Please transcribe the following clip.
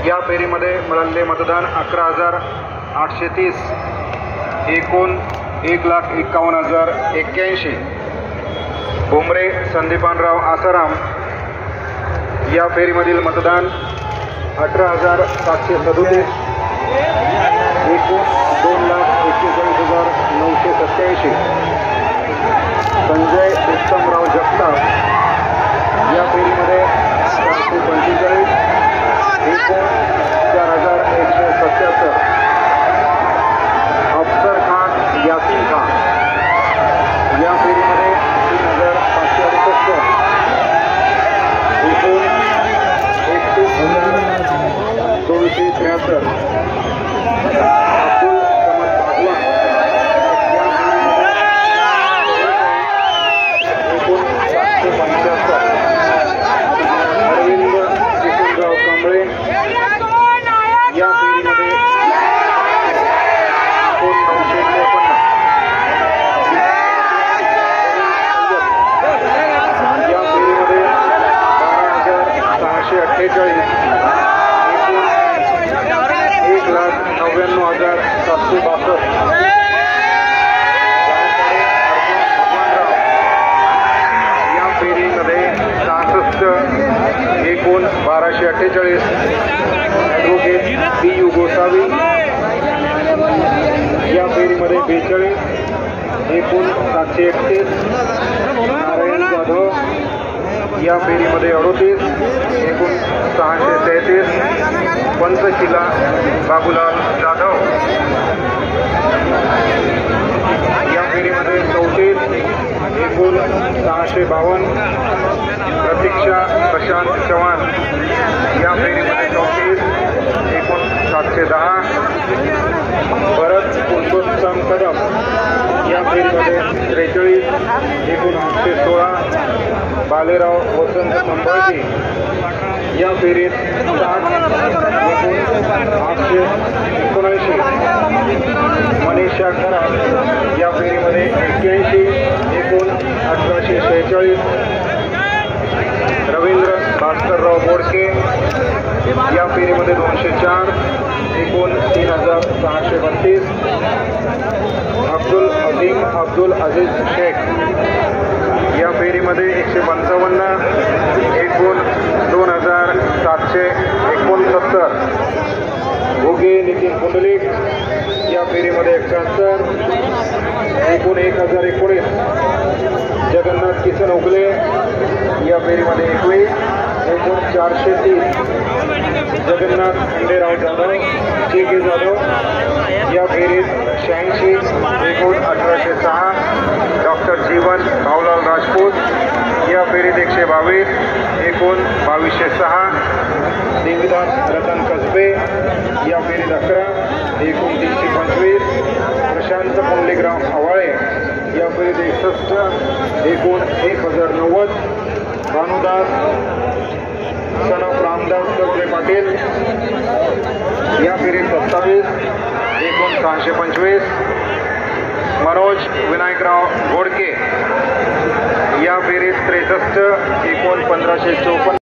या फेरीमध्ये मिळालेले मतदान 11,830, एकूण 1,51,081. भुमरे संदीपानराव आसाराम. या फेरीमधील मतदान 18,737, एकूण 2,41,987. संजय उत्तमराव जगताप. या फेरीमध्ये 445, एकूण 4,177. अफसर खान यासीन खान. या फेरीमध्ये 3,568, एकूण 31,273. अब्दुल समद भागवान. या फेरीमध्ये एकूण 775. अरविंद किशनराव कांबळे. या फेरीमध्ये एकूण 953. या फेरीमध्ये 12,648, एकूण 1,99,762. या फेरीमध्ये 66, एकूण 1,248. Advocate B.U. गोसावी. या फेरीमध्ये 42, एकूण 731. नारायण जाधव. या फेरीमध्ये 38, एकूण 633. पंचशिला बाबूलाल जाधव. या फेरीमध्ये 34, एकूण 652. प्रतीक्षा प्रशांत चव्हाण. या फेरीमध्ये 34, एकूण 710. भरत पुरुषोत्तम कदम. या फेरीमध्ये 43, एकूण 816. बालेराव वसंत संभाजी. या फेरीत 60, एकूण 879. मनीषा खरात. या फेरीमध्ये 81, एकूण 1,846. रवींद्र भास्करराव बोडके. या फेरीमध्ये 204, एकूण 3,632. अब्दुल अजीम अब्दुल अजीज शेख. या फेरीमध्ये 155, एकूण 2,769. भोगे नितीन पुंडलिक. या फेरीमध्ये 71, एकूण 1,019. जगन्नाथ किसन उगले. या फेरीमध्ये 21, एकूण 430. जगन्नाथ खंडेराव जाधव के जाधव. या फेरीत 86, एकूण 1,806. डॉक्टर जीवन भाऊलाल राजपूत. या फेरीत 122, एकूण 2,206. देवीदास रतन कसबे. या फेरीत 11, एकूण 325. प्रशांत पुंडलिकराव आवाळे. या फेरीत 61, एकूण 1,090. भानुदास सनफ रामदास कत्रे पाटील. या फेरीत 27, एकूण 625. मनोज विनायकराव घोडके. या फेरीत 63, एकूण 1,554.